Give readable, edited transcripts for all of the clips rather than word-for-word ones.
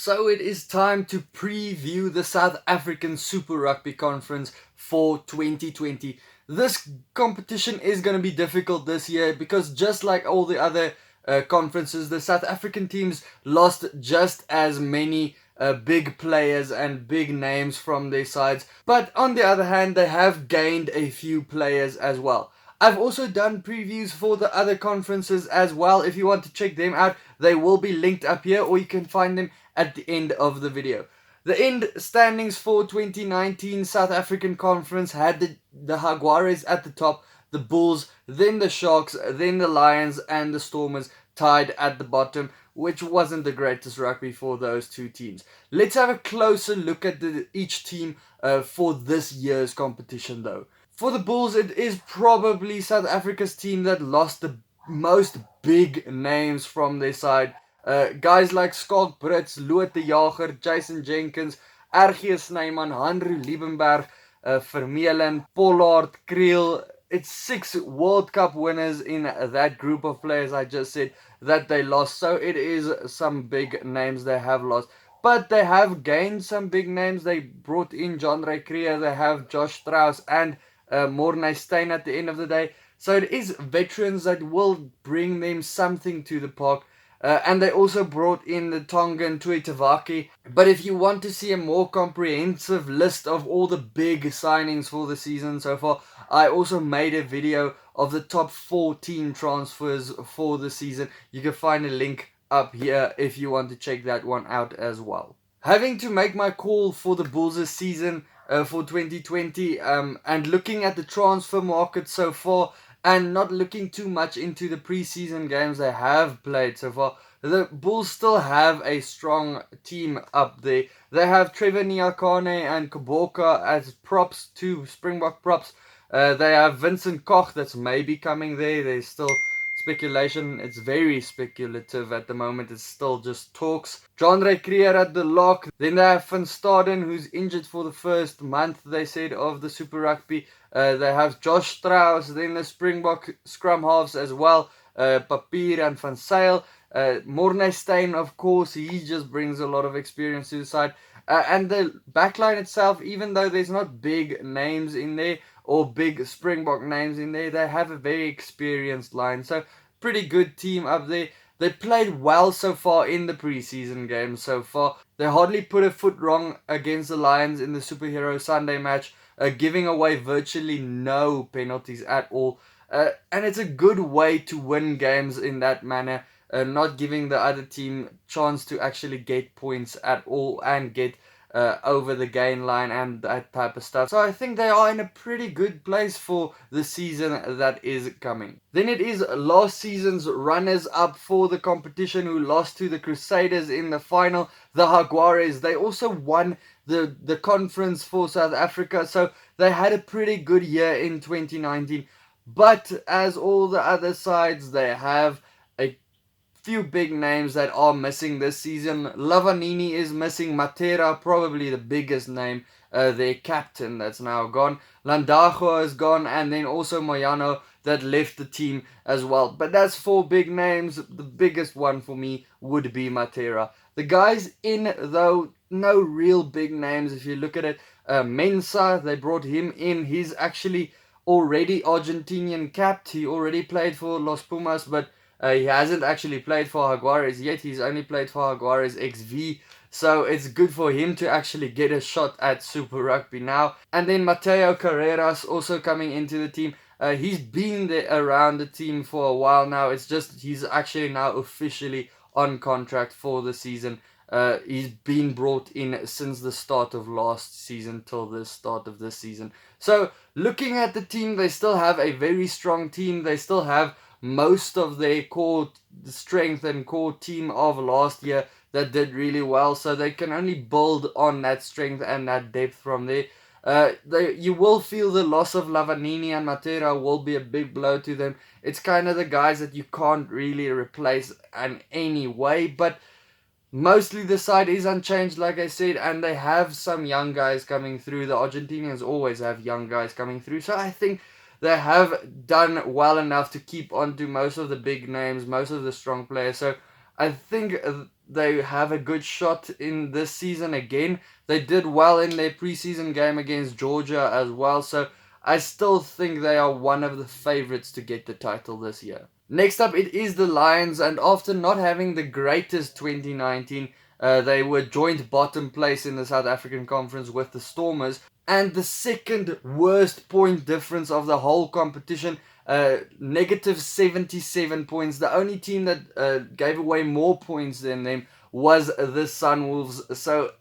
So it is time to preview the South African Super Rugby Conference for 2020. This competition is going to be difficult this year because just like all the other conferences, the South African teams lost just as many big players and big names from their sides. But on the other hand, they have gained a few players as well. I've also done previews for the other conferences as well. If you want to check them out, they will be linked up here, or you can find them at the end of the video. The end standings for 2019 South African Conference had the Jaguares at the top, the Bulls, then the Sharks, then the Lions and the Stormers tied at the bottom, which wasn't the greatest rugby for those two teams. Let's have a closer look at each team for this year's competition though. For the Bulls, it is probably South Africa's team that lost the most big names from their side. Guys like Schalk Brits, Loet de Jager, Jason Jenkins, R.G. Snyman, Hanru Liebenberg, Vermeulen, Pollard, Kriel. It's 6 World Cup winners in that group of players I just said that they lost. So it is some big names they have lost. But they have gained some big names. They brought in John Ray Kriel, they have Josh Strauss and Morné Steyn at the end of the day. So it is veterans that will bring them something to the park. And they also brought in the Tongan Tuitavaki. But if you want to see a more comprehensive list of all the big signings for the season so far, I also made a video of the top 14 transfers for the season. You can find a link up here if you want to check that one out as well. Having to make my call for the Bulls' season for 2020 and looking at the transfer market so far, and not looking too much into the preseason games they have played so far, the Bulls still have a strong team up there. They have Trevor Nyakane and Kuboka as props, 2 Springbok props. They have Vincent Koch that's maybe coming there. There's still speculation. It's very speculative at the moment. It's still just talks. John Ray Kriel at the lock. Then they have Van Staden, who's injured for the first month, they said, of the Super Rugby. They have Josh Strauss, then the Springbok scrum halves as well, Papier and Van Sail. Morné Steyn, of course, he just brings a lot of experience to the side. And the backline itself, even though there's not big names in there, or big Springbok names in there, they have a very experienced line. So, pretty good team up there. They played well so far in the preseason games so far. They hardly put a foot wrong against the Lions in the Superhero Sunday match, giving away virtually no penalties at all. And it's a good way to win games in that manner, not giving the other team chance to actually get points at all and get over the gain line and that type of stuff. So I think they are in a pretty good place for the season that is coming. Then it is last season's runners-up for the competition who lost to the Crusaders in the final, the Jaguares. They also won the conference for South Africa, so they had a pretty good year in 2019. But as all the other sides, they have a few big names that are missing this season. Lavanini is missing. Matera, probably the biggest name, their captain that's now gone. Landago is gone, and then also Moyano that left the team as well. But that's 4 big names. The biggest one for me would be Matera. The guys in, though, no real big names if you look at it. Mensah, they brought him in. He's actually already Argentinian capped. He already played for Los Pumas, but he hasn't actually played for Jaguares yet. He's only played for Jaguares XV. So it's good for him to actually get a shot at Super Rugby now. And then Mateo Carreras also coming into the team. He's been there around the team for a while now. It's just he's actually now officially on contract for the season. He's been brought in since the start of last season till the start of this season. So looking at the team, they still have a very strong team. They still have most of their core strength and core team of last year that did really well, so they can only build on that strength and that depth from there. You will feel the loss of Lavanini and Matera will be a big blow to them. It's kind of the guys that you can't really replace in any way, but mostly the side is unchanged, like I said, and they have some young guys coming through. The Argentinians always have young guys coming through, so I think they have done well enough to keep on to most of the big names, most of the strong players. So I think they have a good shot in this season again. They did well in their preseason game against Georgia as well, so I still think they are one of the favorites to get the title this year. Next up, it is the Lions, and after not having the greatest 2019, they were joint bottom place in the South African Conference with the Stormers, and the second worst point difference of the whole competition, negative 77 points. The only team that gave away more points than them was the Sunwolves, so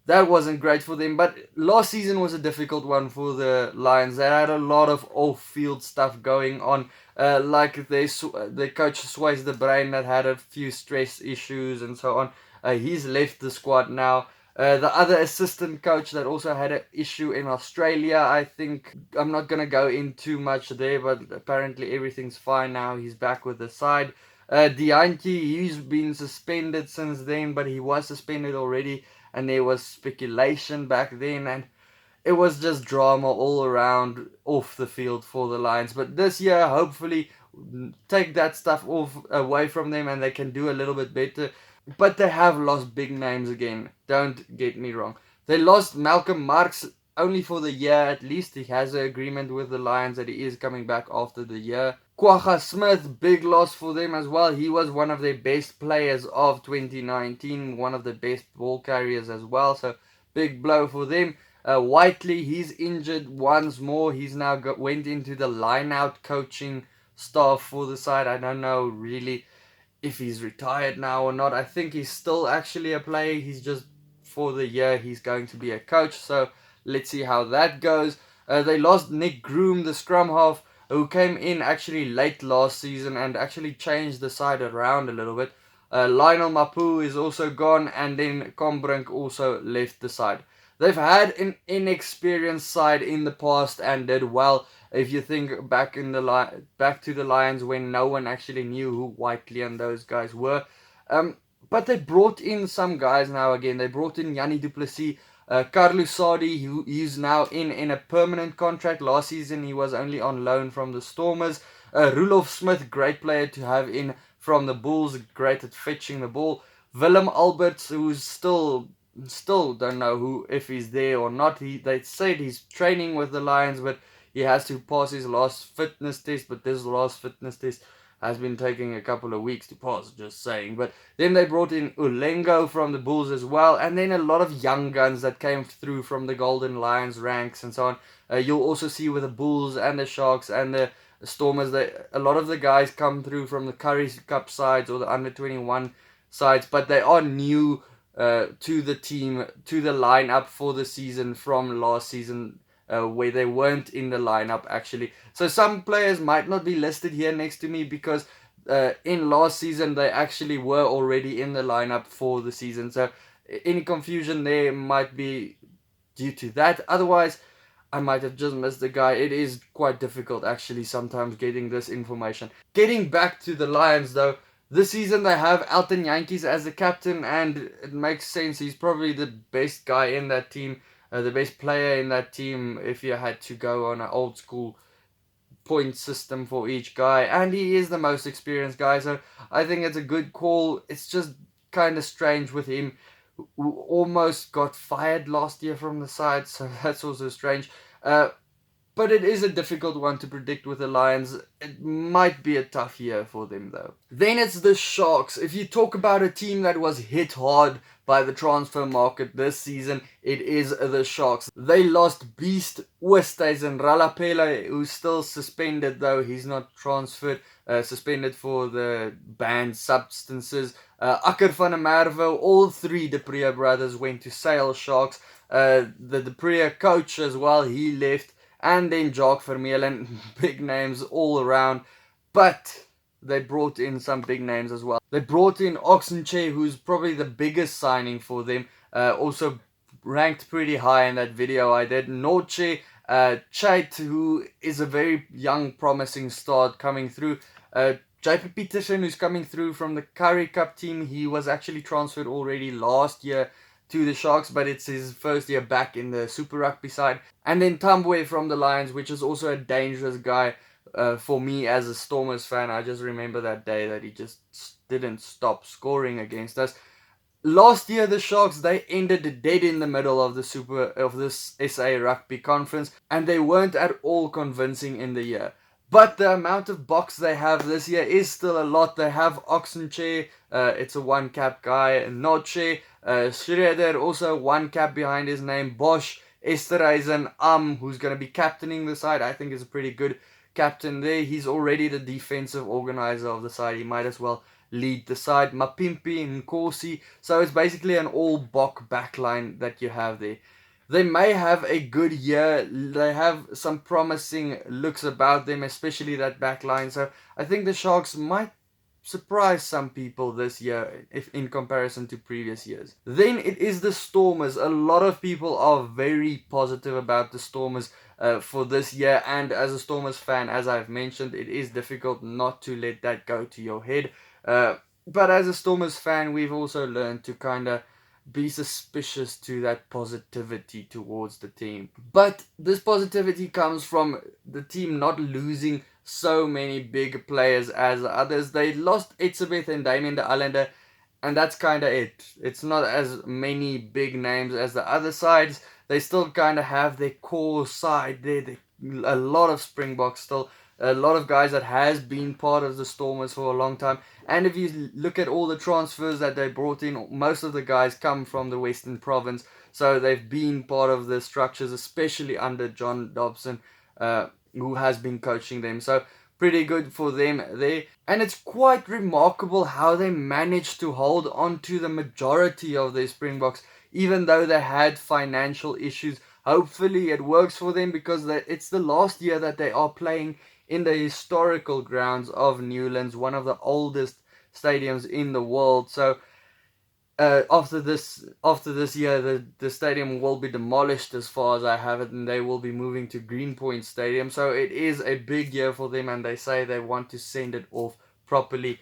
that wasn't great for them. But last season was a difficult one for the Lions. They had a lot of off-field stuff going on, like their coach Swayze the Brain that had a few stress issues and so on. He's left the squad now. The other assistant coach that also had an issue in Australia, I think I'm not going to go in too much there, but apparently everything's fine now. He's back with the side. Dianchi, he's been suspended since then, but he was suspended already, and there was speculation back then, and it was just drama all around off the field for the Lions. But this year, hopefully, take that stuff off away from them, and they can do a little bit better. But they have lost big names again. Don't get me wrong. They lost Malcolm Marx only for the year. At least he has an agreement with the Lions that he is coming back after the year. Kwagga Smith, big loss for them as well. He was one of their best players of 2019, one of the best ball carriers as well. So big blow for them. Whiteley, he's injured once more. He's now went into the line-out coaching staff for the side. I don't know really if he's retired now or not. I think he's still actually a player. He's just, for the year, he's going to be a coach. So let's see how that goes. They lost Nick Groom, the scrum half, who came in actually late last season and actually changed the side around a little bit. Lionel Mapu is also gone, and then Combrink also left the side. They've had an inexperienced side in the past and did well. If you think back to the Lions when no one actually knew who Whiteley and those guys were, but they brought in some guys now again. They brought in Yanni du Plessis, Carlos Sadi, who is now in a permanent contract. Last season he was only on loan from the Stormers. Roelof Smith, great player to have in from the Bulls, great at fetching the ball. Willem Alberts, who's still don't know who, if he's there or not. They said he's training with the Lions, but he has to pass his last fitness test. But this last fitness test has been taking a couple of weeks to pass, just saying. But then they brought in Ulengo from the Bulls as well, and then a lot of young guns that came through from the Golden Lions ranks and so on. You'll also see with the Bulls and the Sharks and the Stormers that a lot of the guys come through from the Currie Cup sides or the under 21 sides, but they are new to the team, to the lineup for the season from last season, where they weren't in the lineup actually. So some players might not be listed here next to me because in last season they actually were already in the lineup for the season. So any confusion there might be due to that. Otherwise, I might have just missed the guy. It is quite difficult actually sometimes getting this information. Getting back to the Lions though, this season they have Elton Yankees as the captain, and it makes sense. He's probably the best guy in that team, the best player in that team if you had to go on an old school point system for each guy, and he is the most experienced guy, so I think it's a good call. It's just kind of strange with him, who almost got fired last year from the side, so that's also strange. But it is a difficult one to predict with the Lions. It might be a tough year for them though. Then it's the Sharks. If you talk about a team that was hit hard by the transfer market this season, it is the Sharks. They lost Beast, Oosthuizen, Ralapela, who's still suspended though. He's not transferred, suspended for the banned substances. Akker van der Merwe, all three De Pree brothers went to Sale Sharks. The De Pree coach as well, he left. And then Jacques Vermeulen, big names all around. But they brought in some big names as well. They brought in Oxenche, who's probably the biggest signing for them. Also ranked pretty high in that video I did. Noche, Chait, who is a very young, promising start coming through. JP Peterson, who's coming through from the Currie Cup team. He was actually transferred already last year to the Sharks, but it's his first year back in the Super Rugby side. And then Tambwe from the Lions, which is also a dangerous guy for me as a Stormers fan. I just remember that day that he just didn't stop scoring against us. Last year, the Sharks, they ended dead in the middle of this SA Rugby conference, and they weren't at all convincing in the year. But the amount of box they have this year is still a lot. They have Oxenchair, it's a one cap guy, Noche, Schroeder, also one cap behind his name, Bosch, Esterhuizen, who's going to be captaining the side. I think is a pretty good captain there. He's already the defensive organizer of the side. He might as well lead the side. Mapimpi and Nkosi. So it's basically an all Bok backline that you have there. They may have a good year. They have some promising looks about them, especially that backline. So I think the Sharks might surprise some people this year if in comparison to previous years. Then it is the Stormers. A lot of people are very positive about the Stormers for this year, and as a Stormers fan, as I've mentioned, it is difficult not to let that go to your head. But as a Stormers fan, we've also learned to kind of be suspicious to that positivity towards the team. But this positivity comes from the team not losing so many big players as others. They lost Etzebeth and Damien de Allende, and that's kind of it. It's not as many big names as the other sides. They still kind of have their core side there. A lot of Springboks still. A lot of guys that has been part of the Stormers for a long time. And if you look at all the transfers that they brought in, most of the guys come from the Western Province. So they've been part of the structures, especially under John Dobson, who has been coaching them. So pretty good for them there. And it's quite remarkable how they managed to hold on to the majority of their Springboks, even though they had financial issues. Hopefully it works for them, because it's the last year that they are playing in the historical grounds of Newlands, one of the oldest stadiums in the world. So after this year, the stadium will be demolished as far as I have it, and they will be moving to Greenpoint Stadium. So it is a big year for them, and they say they want to send it off properly.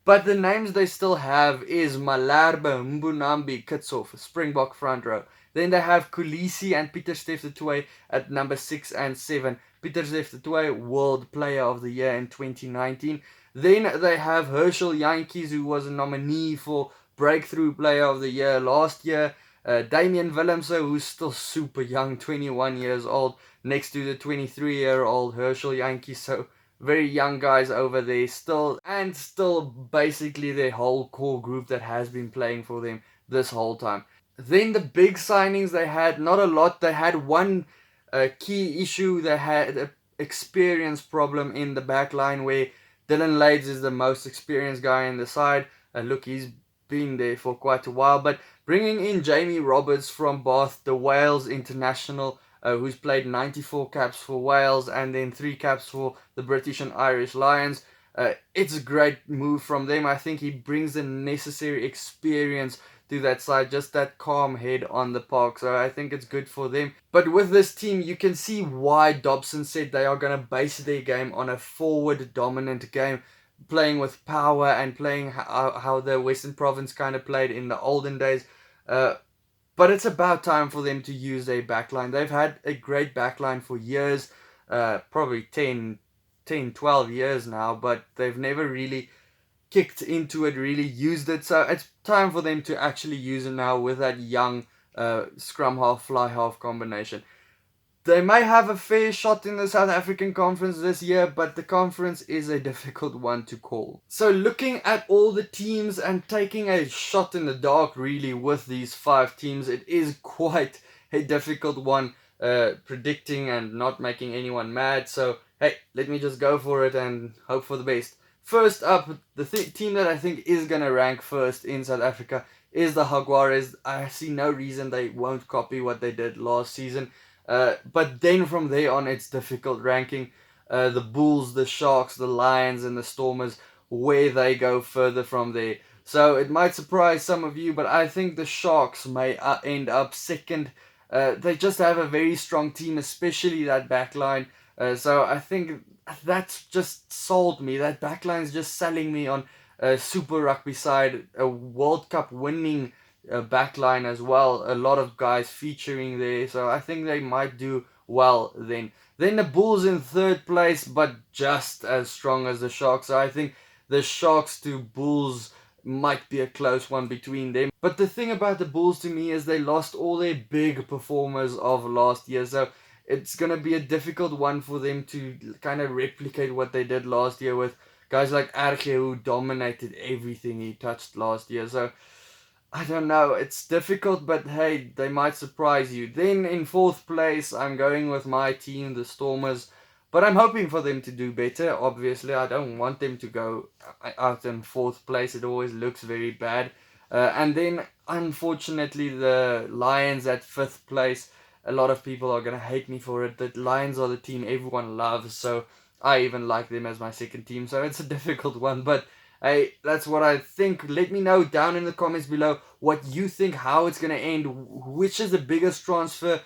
But the names they still have is Malherbe, Mbunambi, Kitshoff, Springbok front row. Then they have Kulisi and Pieter-Steph du Toit at number 6 and 7. Pieter-Steph du Toit, World Player of the Year in 2019. Then they have Herschel Jantjies, who was a nominee for Breakthrough Player of the Year last year. Damien Willemse, who's still super young, 21 years old, next to the 23-year-old Herschel Jantjies. So very young guys over there still, and still basically their whole core group that has been playing for them this whole time. Then the big signings they had, not a lot. They had one key issue. They had an experience problem in the back line, where Dylan Lades is the most experienced guy in the side. Look, he's been there for quite a while. But bringing in Jamie Roberts from Bath, the Wales international, who's played 94 caps for Wales and then 3 caps for the British and Irish Lions. It's a great move from them. I think he brings the necessary experience to that side, just that calm head on the park. So I think it's good for them. But with this team, you can see why Dobson said they are going to base their game on a forward dominant game, playing with power and playing how the Western Province kind of played in the olden days. But it's about time for them to use their backline. They've had a great backline for years, probably 10, 12 years now, but they've never really kicked into it, really used it. So it's time for them to actually use it now with that young scrum half, fly half combination. They may have a fair shot in the South African Conference this year, but the conference is a difficult one to call. So looking at all the teams and taking a shot in the dark really with these 5 teams, it is quite a difficult one predicting and not making anyone mad. So hey, let me just go for it and hope for the best. First up, the team that I think is going to rank first in South Africa is the Jaguares. I see no reason they won't copy what they did last season. But then from there on, it's difficult ranking. The Bulls, the Sharks, the Lions, and the Stormers, where they go further from there. So it might surprise some of you, but I think the Sharks may end up second. They just have a very strong team, especially that back line. So I think that's just sold me. That backline's just selling me on a Super Rugby side, a World Cup winning backline as well. A lot of guys featuring there, so I think they might do well then. Then the Bulls in third place, but just as strong as the Sharks. So I think the Sharks to Bulls might be a close one between them. But the thing about the Bulls to me is they lost all their big performers of last year, so it's going to be a difficult one for them to kind of replicate what they did last year with guys like Arge, who dominated everything he touched last year. So I don't know, it's difficult, but hey, they might surprise you. Then in fourth place, I'm going with my team, the Stormers. But I'm hoping for them to do better. Obviously, I don't want them to go out in fourth place. It always looks very bad. And then, unfortunately, the Lions at fifth place. A lot of people are going to hate me for it. The Lions are the team everyone loves, so I even like them as my second team. So it's a difficult one, but hey, that's what I think. Let me know down in the comments below what you think, how it's going to end, which is the biggest transfer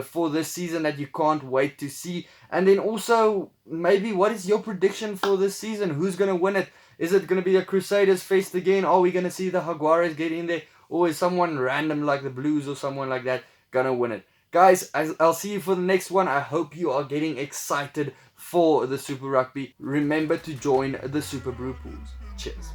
for this season that you can't wait to see. And then also, maybe what is your prediction for this season? Who's going to win it? Is it going to be a Crusaders fest again? Are we going to see the Jaguares get in there? Or is someone random like the Blues or someone like that going to win it? Guys, I'll see you for the next one. I hope you are getting excited for the Super Rugby. Remember to join the Superbru pools. Cheers.